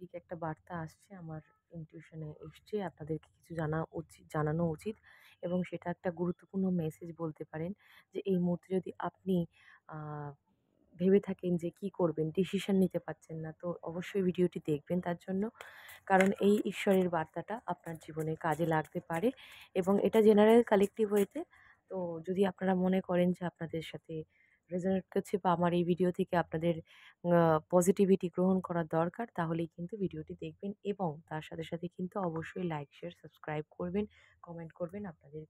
দিকে একটা বার্তা আসছে, আমার ইনটিউশনে এসছে, আপনাদেরকে কিছু জানানো উচিত এবং সেটা একটা গুরুত্বপূর্ণ মেসেজ বলতে পারেন যে এই মুহূর্তে যদি আপনি আ ভেবে থাকেন যে কি করবেন, ডিসিশন নিতে পারছেন না, তো অবশ্যই ভিডিওটি দেখবেন তার জন্য। কারণ এই ঈশ্বরের বার্তাটা আপনার জীবনে কাজে লাগতে পারে এবং এটা জেনারেল কালেক্টিভ ওয়েতে। তো যদি আপনারা মনে করেন যে আপনাদের সাথে রেজোনেট করছে বা আমার এই ভিডিও থেকে আপনাদের পজিটিভিটি গ্রহণ করা দরকার, তাহলেই কিন্তু ভিডিওটি দেখবেন এবং তার সাথে সাথে কিন্তু অবশ্যই লাইক, শেয়ার, সাবস্ক্রাইব করবেন, কমেন্ট করবেন আপনাদের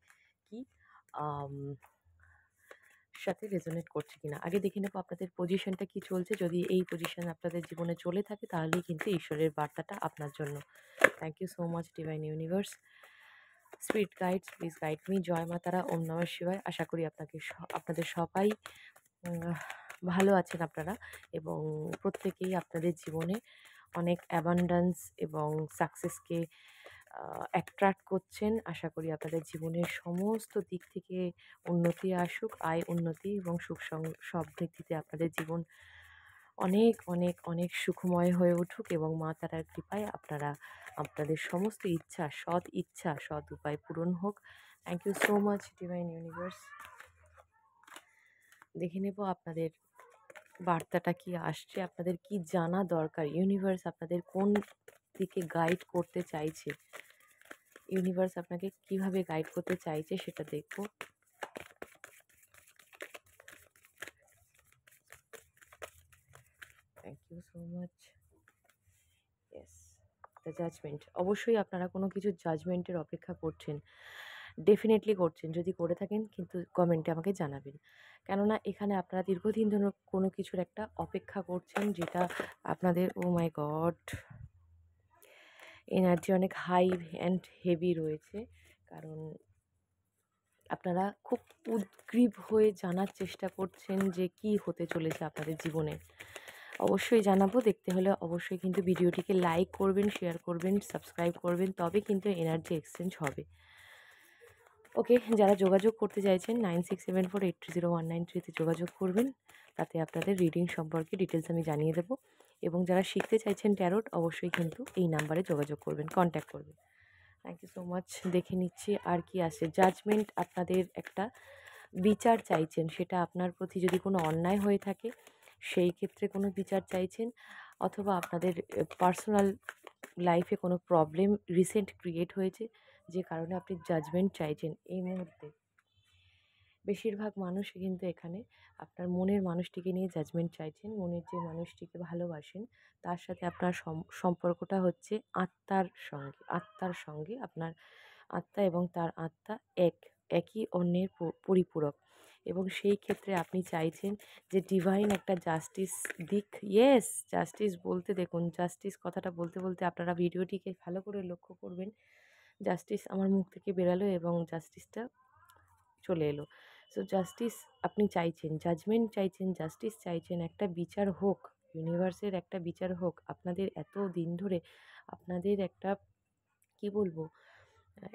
কি আম সাথে রেজোনেট করছে কিনা। আগে দেখে নেব আপনাদের পজিশনটা কি চলছে। যদি এই পজিশন আপনাদের জীবনে চলে থাকে তাহলেই কিন্তু ঈশ্বরের বার্তাটা আপনার জন্য। Thank you so much divine universe. Spirit guides please guide me. জয় মা তারা, ওম নমঃ শিবায়। আশা করি আপনাদের সবাই উম ভালো আছেন আপনারা এবং প্রত্যেকেই আপনাদের জীবনে অনেক অ্যাবান্ড্যান্স এবং সাকসেসকে অ্যাট্রাক্ট করছেন। আশা করি আপনাদের জীবনের সমস্ত দিক থেকে উন্নতি আসুক, আয় উন্নতি এবং সুখ সমৃদ্ধিতে আপনাদের জীবন অনেক, অনেক, অনেক সুখময় হয়ে উঠুক এবং মা তারার কৃপায় আপনারা আপনাদের সমস্ত ইচ্ছা, সৎ ইচ্ছা, সৎ উপায় পূরণ হোক। Thank you so much divine universe. দেখে নেব আপনাদের বার্তাটা কি আসছে, আপনাদের কি জানা দরকার, ইউনিভার্স আপনাদের কোন দিকে গাইড করতে চাইছে, ইউনিভার্স আপনাকে কিভাবে গাইড করতে চাইছে সেটা দেখব। Thank you so much. Yes, the judgement. অবশ্যই আপনারা কোনো কিছুর জাজমেন্টের অপেক্ষা করছেন, ডেফিনেটলি করছেন। যদি করে থাকেন কিন্তু কমেন্টে আমাকে জানাবেন, কেননা এখানে আপনারা দীর্ঘদিন ধরে কোনো কিছুর একটা অপেক্ষা করছেন যেটা আপনাদের, ও মাই গড, এনার্জি অনেক হাই অ্যান্ড হেভি রয়েছে। কারণ আপনারা খুব উদগ্রীব হয়ে জানার চেষ্টা করছেন যে কি হতে চলেছে আপনাদের জীবনে। অবশ্যই জানাবো, দেখতে হলে অবশ্যই কিন্তু ভিডিওটিকে লাইক করবেন, শেয়ার করবেন, সাবস্ক্রাইব করবেন, তবে কিন্তু এনার্জি এক্সচেঞ্জ হবে। ওকে, যারা যোগাযোগ করতে চাইছেন 9674830193 তে যোগাযোগ করবেন, তাতে আপনাদের রিডিং সম্পর্কে ডিটেলস আমি জানিয়ে দেবো এবং যারা শিখতে চাইছেন ট্যারোট অবশ্যই কিন্তু এই নাম্বারে যোগাযোগ করবেন, কন্ট্যাক্ট করবেন। Thank you so much. দেখে নিচ্ছি আর কি আসে। জাজমেন্ট, আপনাদের একটা বিচার চাইছেন, সেটা আপনার প্রতি যদি কোনো অন্যায় হয়ে থাকে সেই ক্ষেত্রে কোনো বিচার চাইছেন, অথবা আপনাদের পার্সোনাল লাইফে কোনো প্রবলেম রিসেন্ট ক্রিয়েট হয়েছে যে কারণে আপনি জাজমেন্ট চাইছেন এই মুহূর্তে। বেশিরভাগ মানুষই কিন্তু এখানে আপনার মনের মানুষটিকে নিয়ে জাজমেন্ট চাইছেন। মনের যে মানুষটিকে ভালোবাসেন তার সাথে আপনার সম্পর্কটা হচ্ছে আত্মার সঙ্গে আপনার আত্মা এবং তার আত্মা একই অন্যের পরিপূরক এবং সেই ক্ষেত্রে আপনি চাইছেন যে ডিভাইন একটা জাস্টিস দিক। ইয়েস, জাস্টিস বলতে দেখুন, জাস্টিস কথাটা বলতে বলতে আপনারা ভিডিওটিকে ভালো করে লক্ষ্য করবেন। জাস্টিস আমার মুখ থেকে বেরালো এবং জাস্টিসটা চলে এলো। সো জাস্টিস আপনি চাইছেন, জাজমেন্ট চাইছেন, জাস্টিস চাইছেন, একটা বিচার হোক, ইউনিভার্সের একটা বিচার হোক। আপনাদের এত দিন ধরে আপনাদের একটা, কি বলবো,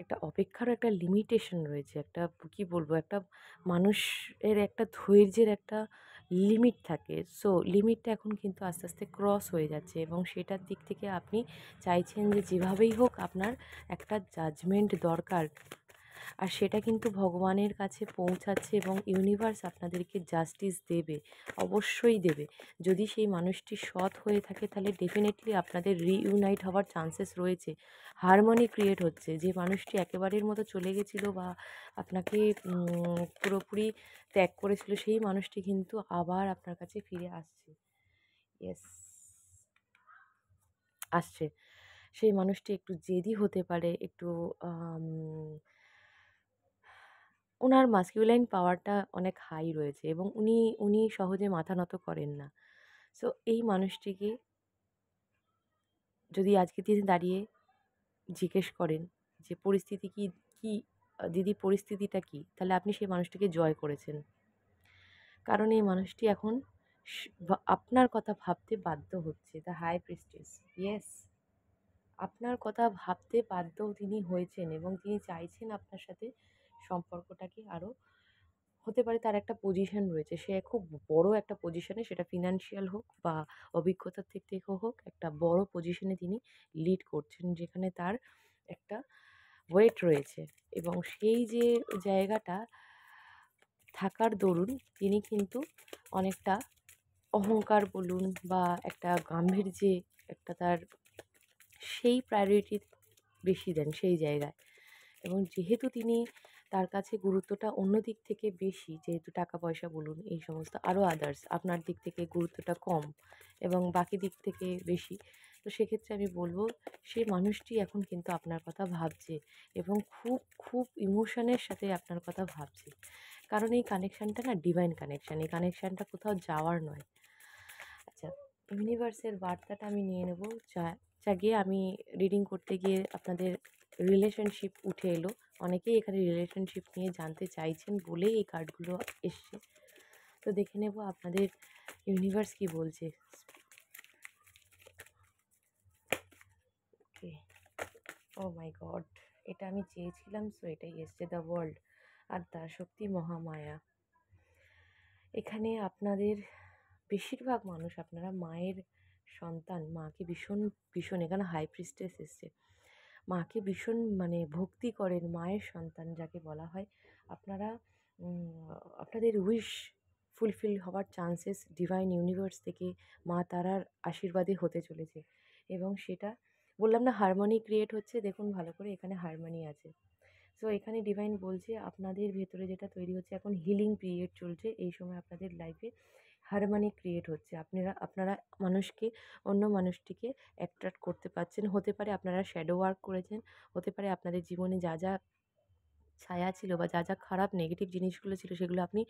একটা অপেক্ষারও একটা লিমিটেশন রয়েছে। একটা, কি বলবো, একটা মানুষের একটা ধৈর্যের একটা লিমিট থাকে। সো লিমিটটা এখন কিন্তু আস্তে আস্তে ক্রস হয়ে যাচ্ছে এবং সেটার দিক থেকে আপনি চাইছেন যে যেভাবেই হোক আপনার একটা জাজমেন্ট দরকার। আর সেটা কিন্তু ভগবানের কাছে পৌঁছাচ্ছে এবং ইউনিভার্স আপনাদেরকে জাস্টিস দেবে, অবশ্যই দেবে। যদি সেই মানুষটি সৎ হয়ে থাকে তাহলে ডেফিনেটলি আপনাদের রিইউনাইট হওয়ার চান্সেস রয়েছে। হারমোনি ক্রিয়েট হচ্ছে। যে মানুষটি একেবারের মতো চলে গেছিলো বা আপনাকে পুরোপুরি ত্যাগ করেছিল, সেই মানুষটি কিন্তু আবার আপনার কাছে ফিরে আসছে। ইয়েস, আসছে। সেই মানুষটি একটু জেদি হতে পারে, একটু উনার মাস্কুলাইন পাওয়ারটা অনেক হাই রয়েছে এবং উনি সহজে মাথা নত করেন না। সো এই মানুষটিকে যদি আজকের দিনে দাঁড়িয়ে জিজ্ঞেস করেন যে পরিস্থিতি কি, কি দিদি পরিস্থিতিটা কী? তাহলে আপনি সেই মানুষটিকে জয় করেছেন। কারণ এই মানুষটি এখন আপনার কথা ভাবতে বাধ্য হচ্ছে। The high priestess. ইয়েস, আপনার কথা ভাবতে বাধ্য তিনি হয়েছেন এবং তিনি চাইছেন আপনার সাথে সম্পর্কটাকে আরও হতে পারে তার একটা পজিশন রয়েছে। সে খুব বড় একটা পজিশনে, সেটা ফিন্যান্সিয়াল হোক বা অভিজ্ঞতার দিক থেকে হোক, একটা বড় পজিশনে তিনি লিড করছেন, যেখানে তার একটা ওয়েট রয়েছে এবং সেই যে জায়গাটা থাকার দরুন তিনি কিন্তু অনেকটা অহংকার বলুন বা একটা গাম্ভীর্যে একটা তার সেই প্রায়োরিটি বেশি দেন সেই জায়গায়। এবং যেহেতু তিনি তার কাছে গুরুত্বটা অন্য দিক থেকে বেশি, যেহেতু টাকা পয়সা বলুন এই সমস্ত আরও আদার্স, আপনার দিক থেকে গুরুত্বটা কম এবং বাকি দিক থেকে বেশি। তো সেক্ষেত্রে আমি বলব সেই মানুষটি এখন কিন্তু আপনার কথা ভাবছে এবং খুব খুব ইমোশনের সাথে আপনার কথা ভাবছে। কারণ এই কানেকশানটা না ডিভাইন কানেকশান, এই কানেকশানটা কোথাও যাওয়ার নয়। আচ্ছা, ইউনিভার্সের বার্তাটা আমি নিয়ে নেব। জাগিয়ে আমি রিডিং করতে গিয়ে আপনাদের রিলেশনশিপ উঠে এলো। অনেকেই এখানে রিলেশনশিপ নিয়ে জানতে চাইছেন বলেই এই কার্ডগুলো এসছে। তো দেখে নেব আপনাদের ইউনিভার্স কি বলছে। ওকে, ও মাই গড, এটা আমি চেয়েছিলাম, সো এটাই এসছে, দ্য ওয়ার্ল্ড, আত্মা, শক্তি, মহামায়া। এখানে আপনাদের বেশিরভাগ মানুষ, আপনারা মায়ের সন্তান, মাকে ভীষণ ভীষণ, এখানে হাই প্রিস্টেস এসছে, মাকে ভীষণ মানে ভক্তি করেন, মায়ের সন্তান যাকে বলা হয়। আপনারা আপনাদের উইশ ফুলফিল হওয়ার চান্সেস ডিভাইন ইউনিভার্স থেকে মা তারার আশীর্বাদে হতে চলেছে। এবং সেটা বললাম না হারমোনি ক্রিয়েট হচ্ছে, দেখুন ভালো করে এখানে হারমোনি আছে। সো এখানে ডিভাইন বলছে আপনাদের ভেতরে যেটা তৈরি হচ্ছে এখন, হিলিং পিরিয়ড চলছে এই সময়, আপনাদের লাইফে হারমোনি ক্রিয়েট হচ্ছে। আপনারা মানুষকে, অন্য মানুষটিকে অ্যাট্রাক্ট করতে পারছেন। হতে পারে আপনারা শ্যাডো ওয়ার্ক করেছেন, হতে পারে আপনাদের জীবনে যা যা ছায়া ছিল বা যা যা খারাপ নেগেটিভ জিনিসগুলো ছিল সেগুলো আপনি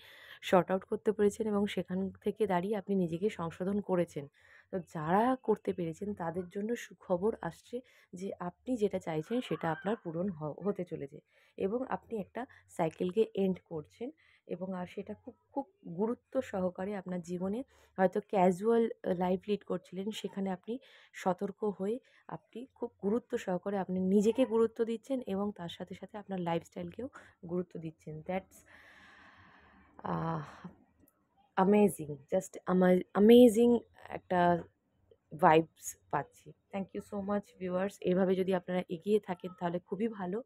শর্ট আউট করতে পেরেছেন এবং সেখান থেকে দাঁড়িয়ে আপনি নিজেকে সংশোধন করেছেন। তো যারা করতে পেরেছেন তাদের জন্য সুখবর আসছে যে আপনি যেটা চাইছেন সেটা আপনার পূরণ হতে চলেছে এবং আপনি একটা সাইকেলকে এন্ড করছেন। এবং আর সেটা খুব খুব গুরুত্ব সহকারে আপনার জীবনে, হয়তো ক্যাজুয়াল লাইফ লিড করছিলেন, সেখানে আপনি সতর্ক হয়ে আপনি খুব গুরুত্ব সহকারে আপনি নিজেকে গুরুত্ব দিচ্ছেন এবং তার সাথে সাথে আপনার লাইফস্টাইলকেও গুরুত্ব দিচ্ছেন। দ্যাটস অ্যামেজিং, জাস্ট অ্যামেজিং একটা ভাইবস পাচ্ছি। Thank you so much viewers. এভাবে যদি আপনারা এগিয়ে থাকেন তাহলে খুবই ভালো।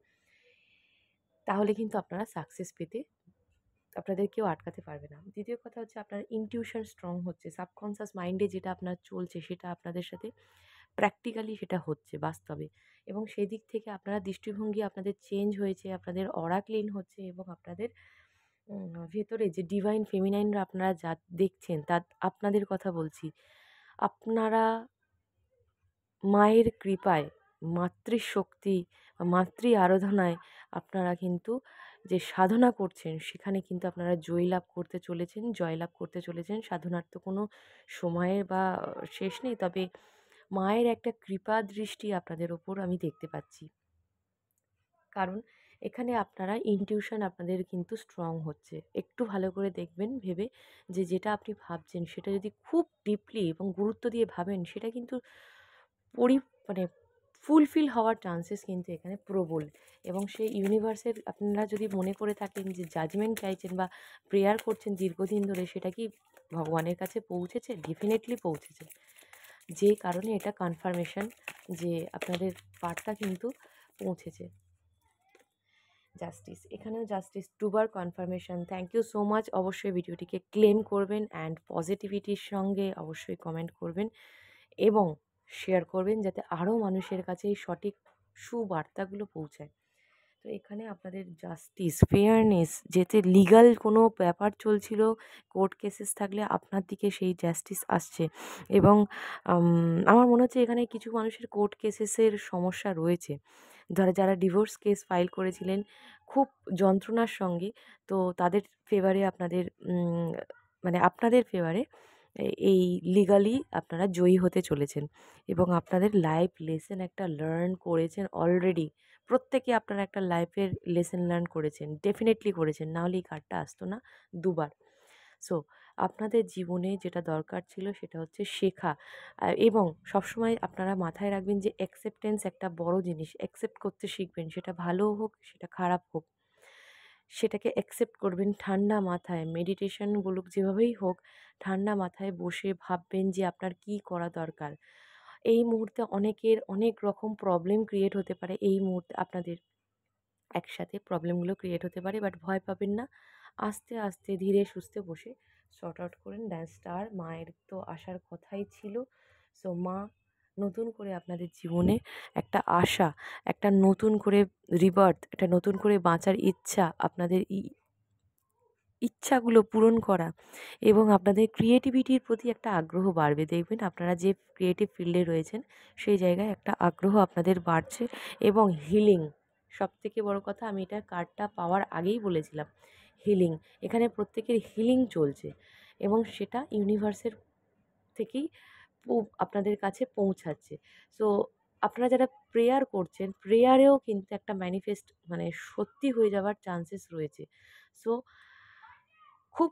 তাহলে কিন্তু আপনারা সাকসেস পেতে আপনাদের কেউ আটকাতে পারবে না। দ্বিতীয় কথা হচ্ছে আপনার ইনটিউশন স্ট্রং হচ্ছে। সাবকনশিয়াস মাইন্ডে যেটা আপনার চলছে সেটা আপনাদের সাথে প্র্যাকটিক্যালি সেটা হচ্ছে বাস্তবে, এবং সেই দিক থেকে আপনারা দৃষ্টিভঙ্গি আপনাদের চেঞ্জ হয়েছে, আপনাদের অরা ক্লিন হচ্ছে এবং আপনাদের ভেতরে যে ডিভাইন ফেমিনাইনরা আপনারা যা দেখছেন তা আপনাদের কথা বলছি। আপনারা মায়ের কৃপায়, মাতৃশক্তি, মাতৃ আরাধনায় আপনারা কিন্তু যে সাধনা করছেন সেখানে কিন্তু আপনারা জয়লাভ করতে চলেছেন, জয়লাভ করতে চলেছেন। সাধনার তো কোনো সময়ের বা শেষ নেই। তবে মায়ের একটা কৃপা দৃষ্টি আপনাদের ওপর আমি দেখতে পাচ্ছি। কারণ এখানে আপনারা ইনটিউশন আপনাদের কিন্তু স্ট্রং হচ্ছে। একটু ভালো করে দেখবেন ভেবে, যে যেটা আপনি ভাবছেন সেটা যদি খুব ডিপলি এবং গুরুত্ব দিয়ে ভাবেন সেটা কিন্তু পরি মানে ফুলফিল হওয়ার চান্সেস কিন্তু এখানে প্রবল। এবং সেই ইউনিভার্সের আপনারা যদি মনে করে থাকেন যে জাজমেন্ট চাইছেন বা প্রেয়ার করছেন দীর্ঘদিন ধরে, সেটা কি ভগবানের কাছে পৌঁছেছে? ডেফিনেটলি পৌঁছেছে। যে কারণে এটা কনফার্মেশন যে আপনাদের পার্টটা কিন্তু পৌঁছেছে। জাস্টিস, এখানেও জাস্টিস, দুবার confirmation. Thank you so much. অবশ্যই ভিডিওটিকে ক্লেম করবেন অ্যান্ড পজিটিভিটির সঙ্গে অবশ্যই কমেন্ট করবেন এবং শেয়ার করবেন যাতে আরও মানুষের কাছে এই সঠিক সুবার্তাগুলো পৌঁছায়। তো এখানে আপনাদের জাস্টিস, ফেয়ারনেস, যেতে লিগাল কোনো ব্যাপার চলছিল, কোর্ট কেসেস থাকলে আপনার দিকে সেই জাস্টিস আসছে। এবং আমার মনে হচ্ছে এখানে কিছু মানুষের কোর্ট কেসেসের সমস্যা রয়েছে, যারা ডিভোর্স কেস ফাইল করেছিলেন খুব যন্ত্রণার সঙ্গে, তো তাদের ফেভারে আপনাদের মানে আপনাদের ফেভারে এই লিগালি আপনারা জয়ী হতে চলেছেন এবং আপনাদের লাইফ লেসন একটা লার্ন করেছেন অলরেডি। প্রত্যেকে আপনারা একটা লাইফের লেসন লার্ন করেছেন, ডেফিনেটলি করেছেন, নাহলে এই কার্ডটা আসতো না দুবার। সো আপনাদের জীবনে যেটা দরকার ছিল সেটা হচ্ছে শেখা। এবং সবসময় আপনারা মাথায় রাখবেন যে অ্যাকসেপ্টেন্স একটা বড় জিনিস। অ্যাকসেপ্ট করতে শিখবেন, সেটা ভালো হোক সেটা খারাপ হোক। সেটাকে অ্যাকসেপ্ট করবেন ঠান্ডা মাথায়। মেডিটেশন বলুক, যেভাবেই হোক, ঠান্ডা মাথায় বসে ভাববেন যে আপনার কী করা দরকার। এই মুহূর্তে অনেকের অনেক রকম প্রবলেম ক্রিয়েট হতে পারে। এই মুহূর্তে আপনাদের একসাথে প্রবলেমগুলো ক্রিয়েট হতে পারে, বাট ভয় পাবেন না। আস্তে, আস্তে ধীরে সুস্থে বসে সর্ট আউট করেন। দ্যাটস আর মায়ের তো আসার কথাই ছিল। সো মা নতুন করে আপনাদের জীবনে একটা আশা, একটা নতুন করে রিবার্থ, একটা নতুন করে বাঁচার ইচ্ছা, আপনাদের ইচ্ছাগুলো পূরণ করা এবং আপনাদের ক্রিয়েটিভিটির প্রতি একটা আগ্রহ বাড়বে। দেখবেন আপনারা যে ক্রিয়েটিভ ফিল্ডে রয়েছেন সেই জায়গায় একটা আগ্রহ আপনাদের বাড়ছে এবং হিলিং, সবথেকে বড় কথা, আমি এটা কার্ডটা পাওয়ার আগেই বলেছিলাম, হিলিং। এখানে প্রত্যেকের হিলিং চলছে এবং সেটা ইউনিভার্সের থেকেই আপনাদের কাছে পৌঁছাচ্ছে। সো আপনারা যারা প্রেয়ার করছেন, প্রেয়ারেও কিন্তু একটা ম্যানিফেস্ট মানে সত্যি হয়ে যাওয়ার চান্সেস রয়েছে। সো খুব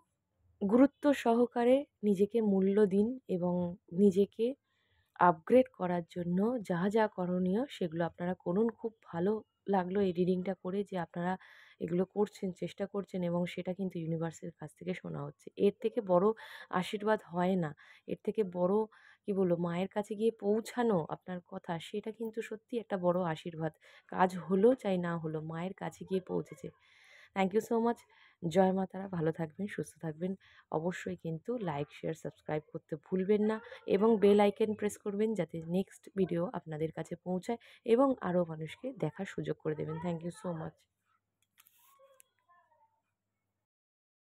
গুরুত্ব সহকারে নিজেকে মূল্য দিন এবং নিজেকে আপগ্রেড করার জন্য যা, যা করণীয় সেগুলো আপনারা করুন। খুব ভালো লাগলো এই রিডিংটা করে যে আপনারা এগুলো করছেন, চেষ্টা করছেন এবং সেটা কিন্তু ইউনিভার্সের কাছ থেকে শোনা হচ্ছে। এর থেকে বড় আশীর্বাদ হয় না। এর থেকে বড় কী বলবো, মায়ের কাছে গিয়ে পৌঁছানো আপনার কথা, সেটা কিন্তু সত্যিই একটা বড় আশীর্বাদ। কাজ হলো চাই না হলো, মায়ের কাছে গিয়ে পৌঁছেছে। Thank you so much. জয় মা তারা। ভালো থাকবেন, সুস্থ থাকবেন। অবশ্যই কিন্তু লাইক, শেয়ার, সাবস্ক্রাইব করতে ভুলবেন না এবং বেল আইকন প্রেস করবেন যাতে নেক্সট ভিডিও আপনাদের কাছে পৌঁছায় এবং আরও মানুষকে দেখার সুযোগ করে দেবেন। Thank you so much.